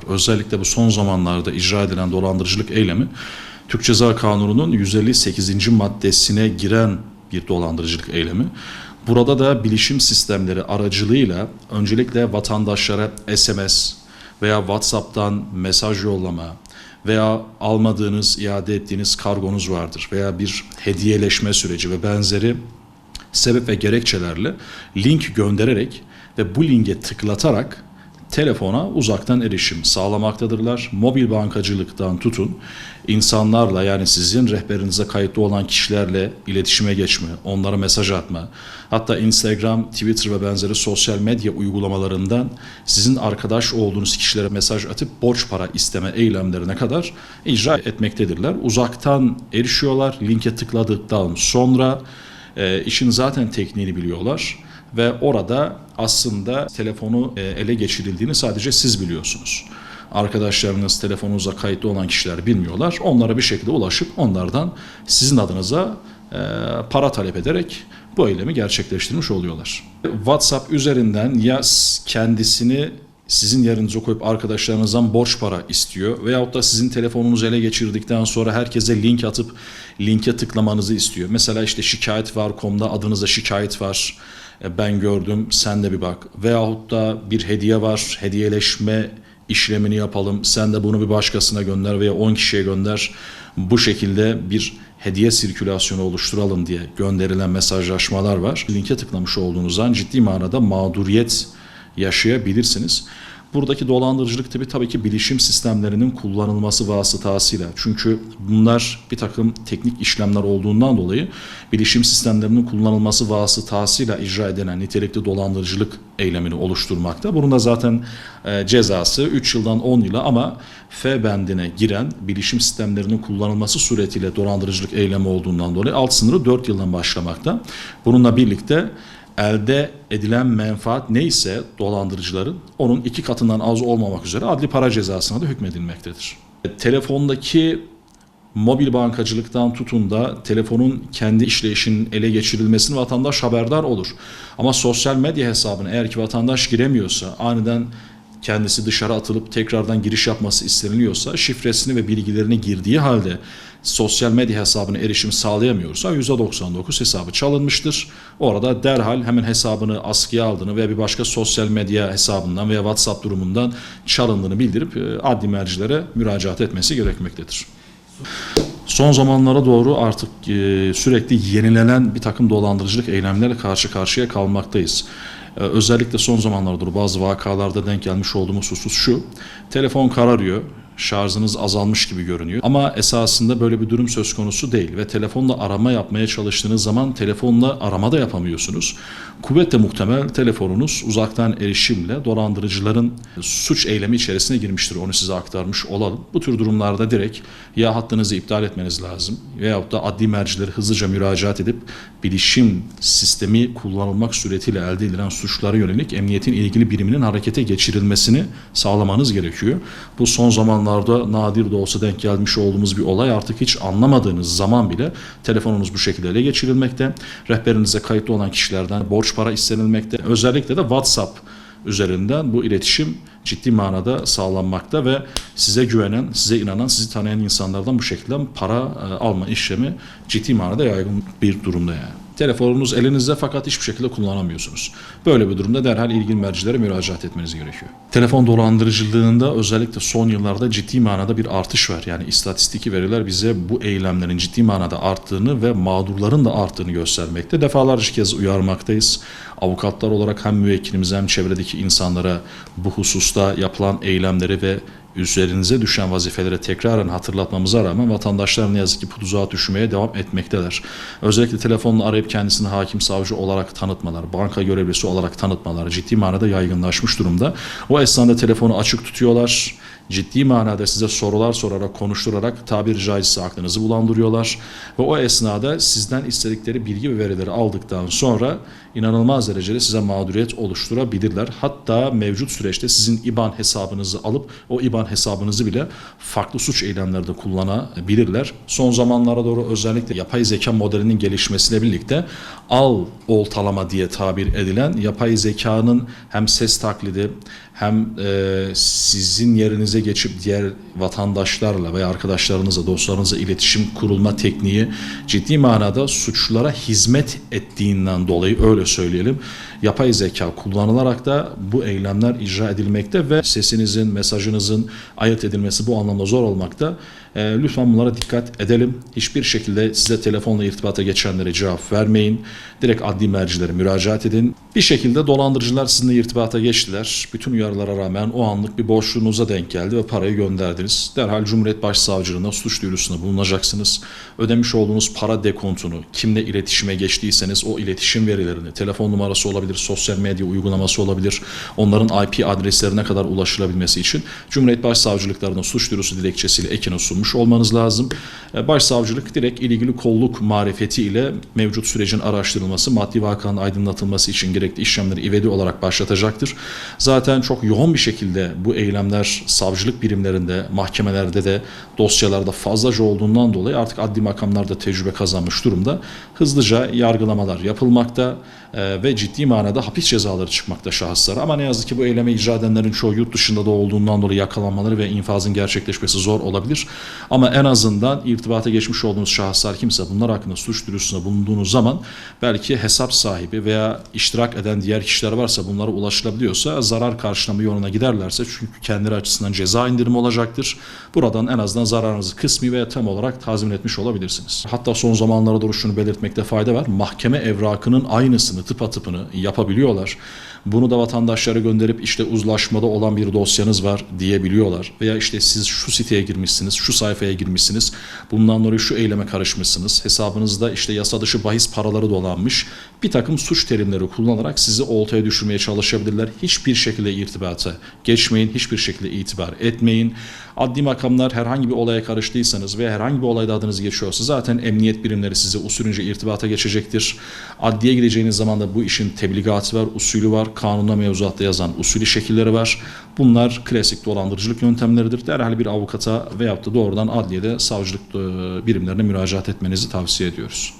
Özellikle bu son zamanlarda icra edilen dolandırıcılık eylemi Türk Ceza Kanunu'nun 158. maddesine giren bir dolandırıcılık eylemi. Burada da bilişim sistemleri aracılığıyla öncelikle vatandaşlara SMS veya WhatsApp'tan mesaj yollama veya almadığınız, iade ettiğiniz kargonuz vardır veya bir hediyeleşme süreci ve benzeri sebep ve gerekçelerle link göndererek ve bu linke tıklatarak telefona uzaktan erişim sağlamaktadırlar. Mobil bankacılıktan tutun, insanlarla yani sizin rehberinize kayıtlı olan kişilerle iletişime geçme, onlara mesaj atma, hatta Instagram, Twitter ve benzeri sosyal medya uygulamalarından sizin arkadaş olduğunuz kişilere mesaj atıp borç para isteme eylemlerine kadar icra etmektedirler. Uzaktan erişiyorlar, linke tıkladıktan sonra işin zaten tekniğini biliyorlar. Ve orada aslında telefonu ele geçirildiğini sadece siz biliyorsunuz. Arkadaşlarınız, telefonunuza kayıtlı olan kişiler bilmiyorlar. Onlara bir şekilde ulaşıp onlardan sizin adınıza para talep ederek bu eylemi gerçekleştirmiş oluyorlar. WhatsApp üzerinden ya kendisini sizin yerinize koyup arkadaşlarınızdan borç para istiyor veyahut da sizin telefonunuzu ele geçirdikten sonra herkese link atıp linke tıklamanızı istiyor. Mesela işte şikayet var.com'da adınıza şikayet var. Ben gördüm, sen de bir bak. Veyahut da bir hediye var, hediyeleşme işlemini yapalım. Sen de bunu bir başkasına gönder veya 10 kişiye gönder. Bu şekilde bir hediye sirkülasyonu oluşturalım diye gönderilen mesajlaşmalar var. Linke tıklamış olduğunuz an ciddi manada mağduriyet yaşayabilirsiniz. Buradaki dolandırıcılık tabii ki bilişim sistemlerinin kullanılması vasıtasıyla. Çünkü bunlar bir takım teknik işlemler olduğundan dolayı bilişim sistemlerinin kullanılması vasıtasıyla icra edilen nitelikli dolandırıcılık eylemini oluşturmakta. Bunun da zaten cezası 3 yıldan 10 yıla ama F bendine giren bilişim sistemlerinin kullanılması suretiyle dolandırıcılık eylemi olduğundan dolayı alt sınırı 4 yıldan başlamakta. Bununla birlikte elde edilen menfaat neyse dolandırıcıların onun 2 katından az olmamak üzere adli para cezasına da hükmedilmektedir. Telefondaki mobil bankacılıktan tutun da telefonun kendi işleyişinin ele geçirilmesini vatandaş haberdar olur. Ama sosyal medya hesabına eğer ki vatandaş giremiyorsa, aniden kendisi dışarı atılıp tekrardan giriş yapması isteniliyorsa, şifresini ve bilgilerini girdiği halde sosyal medya hesabına erişim sağlayamıyorsa %99 hesabı çalınmıştır. Orada derhal hemen hesabını askıya aldığını veya bir başka sosyal medya hesabından veya WhatsApp durumundan çalındığını bildirip adli mercilere müracaat etmesi gerekmektedir. Son zamanlara doğru artık sürekli yenilenen bir takım dolandırıcılık eylemlerle karşı karşıya kalmaktayız. Özellikle son zamanlarda doğru bazı vakalarda denk gelmiş olduğumuz husus şu: telefon kararıyor, şarjınız azalmış gibi görünüyor ama esasında böyle bir durum söz konusu değil ve telefonla arama yapmaya çalıştığınız zaman telefonla arama da yapamıyorsunuz. Kuvvetle muhtemel telefonunuz uzaktan erişimle dolandırıcıların suç eylemi içerisine girmiştir. Onu size aktarmış olalım. Bu tür durumlarda direkt ya hattınızı iptal etmeniz lazım veyahut da adli mercilere hızlıca müracaat edip bilişim sistemi kullanılmak suretiyle elde edilen suçlara yönelik emniyetin ilgili biriminin harekete geçirilmesini sağlamanız gerekiyor. Bu son zamanlarda nadir de olsa denk gelmiş olduğumuz bir olay. Artık hiç anlamadığınız zaman bile telefonunuz bu şekilde ele geçirilmekte. Rehberinize kayıtlı olan kişilerden borç para istenilmekte. Özellikle de WhatsApp üzerinden bu iletişim ciddi manada sağlanmakta ve size güvenen, size inanan, sizi tanıyan insanlardan bu şekilde para alma işlemi ciddi manada yaygın bir durumda yani. Telefonunuz elinizde fakat hiçbir şekilde kullanamıyorsunuz. Böyle bir durumda derhal ilgili mercilere müracaat etmeniz gerekiyor. Telefon dolandırıcılığında özellikle son yıllarda ciddi manada bir artış var. Yani istatistiki veriler bize bu eylemlerin ciddi manada arttığını ve mağdurların da arttığını göstermekte. Defalarca kez uyarmaktayız. Avukatlar olarak hem müvekkilimize hem çevredeki insanlara bu hususta yapılan eylemleri ve üzerinize düşen vazifelere tekraren hatırlatmamıza rağmen vatandaşlar ne yazık ki bu tuzağa düşmeye devam etmekteler. Özellikle telefonla arayıp kendisini hakim savcı olarak tanıtmalar, banka görevlisi olarak tanıtmalar ciddi manada yaygınlaşmış durumda. O esnada telefonu açık tutuyorlar, ciddi manada size sorular sorarak, konuşturarak tabiri caizse aklınızı bulandırıyorlar. Ve o esnada sizden istedikleri bilgi ve verileri aldıktan sonra inanılmaz derecede size mağduriyet oluşturabilirler. Hatta mevcut süreçte sizin IBAN hesabınızı alıp o IBAN hesabınızı bile farklı suç eylemlerde kullanabilirler. Son zamanlara doğru özellikle yapay zeka modelinin gelişmesiyle birlikte oltalama diye tabir edilen yapay zekanın hem ses taklidi hem sizin yerinize geçip diğer vatandaşlarla veya arkadaşlarınızla, dostlarınızla iletişim kurulma tekniği ciddi manada suçlara hizmet ettiğinden dolayı öyle söyleyelim. Yapay zeka kullanılarak da bu eylemler icra edilmekte ve sesinizin, mesajınızın ayırt edilmesi bu anlamda zor olmakta. Lütfen bunlara dikkat edelim. Hiçbir şekilde size telefonla irtibata geçenlere cevap vermeyin. Direkt adli mercilere müracaat edin. Bir şekilde dolandırıcılar sizinle irtibata geçtiler. Bütün uyarılara rağmen o anlık bir boşluğunuza denk geldi ve parayı gönderdiniz. Derhal Cumhuriyet Başsavcılığına suç duyurusunda bulunacaksınız. Ödemiş olduğunuz para dekontunu, kimle iletişime geçtiyseniz o iletişim verilerini, telefon numarası olabilir, sosyal medya uygulaması olabilir, onların IP adreslerine kadar ulaşılabilmesi için Cumhuriyet Başsavcılıklarına suç duyurusu dilekçesiyle ekine sunmuş olmanız lazım. Başsavcılık direkt ilgili kolluk marifeti ile mevcut sürecin araştırılması, maddi vakanın aydınlatılması için gerekli işlemleri ivedi olarak başlatacaktır. Zaten çok yoğun bir şekilde bu eylemler savcılık birimlerinde, mahkemelerde de dosyalarda fazlaca olduğundan dolayı artık adli makamlarda tecrübe kazanmış durumda. Hızlıca yargılamalar yapılmakta ve ciddi manada hapis cezaları çıkmakta şahıslara. Ama ne yazık ki bu eylemi icra edenlerin çoğu yurt dışında da olduğundan dolayı yakalanmaları ve infazın gerçekleşmesi zor olabilir. Ama en azından irtibata geçmiş olduğunuz şahıslar kimse bunlar hakkında suç duyurusunda bulunduğunuz zaman belki hesap sahibi veya iştirak eden diğer kişiler varsa bunlara ulaşılabiliyorsa zarar karşılama yoluna giderlerse çünkü kendileri açısından ceza indirimi olacaktır. Buradan en azından zararınızı kısmi veya tam olarak tazmin etmiş olabilirsiniz. Hatta son zamanlara doğru şunu belirtmekte fayda var. Mahkeme evrakının aynısını tıpatıpını yapabiliyorlar. Bunu da vatandaşlara gönderip işte uzlaşmada olan bir dosyanız var diyebiliyorlar. Veya işte siz şu siteye girmişsiniz, şu sayfaya girmişsiniz, bundan dolayı şu eyleme karışmışsınız, hesabınızda işte yasa dışı bahis paraları dolanmış, bir takım suç terimleri kullanarak sizi oltaya düşürmeye çalışabilirler. Hiçbir şekilde irtibata geçmeyin, hiçbir şekilde itibar etmeyin. Adli makamlar herhangi bir olaya karıştıysanız veya herhangi bir olayda adınız geçiyorsa zaten emniyet birimleri size usulünce irtibata geçecektir. Adliye gideceğiniz zaman da bu işin tebligatı var, usulü var, kanunda mevzuatta yazan usulü şekilleri var. Bunlar klasik dolandırıcılık yöntemleridir. Derhal bir avukata veyahut da doğrudan adliyede savcılık birimlerine müracaat etmenizi tavsiye ediyoruz.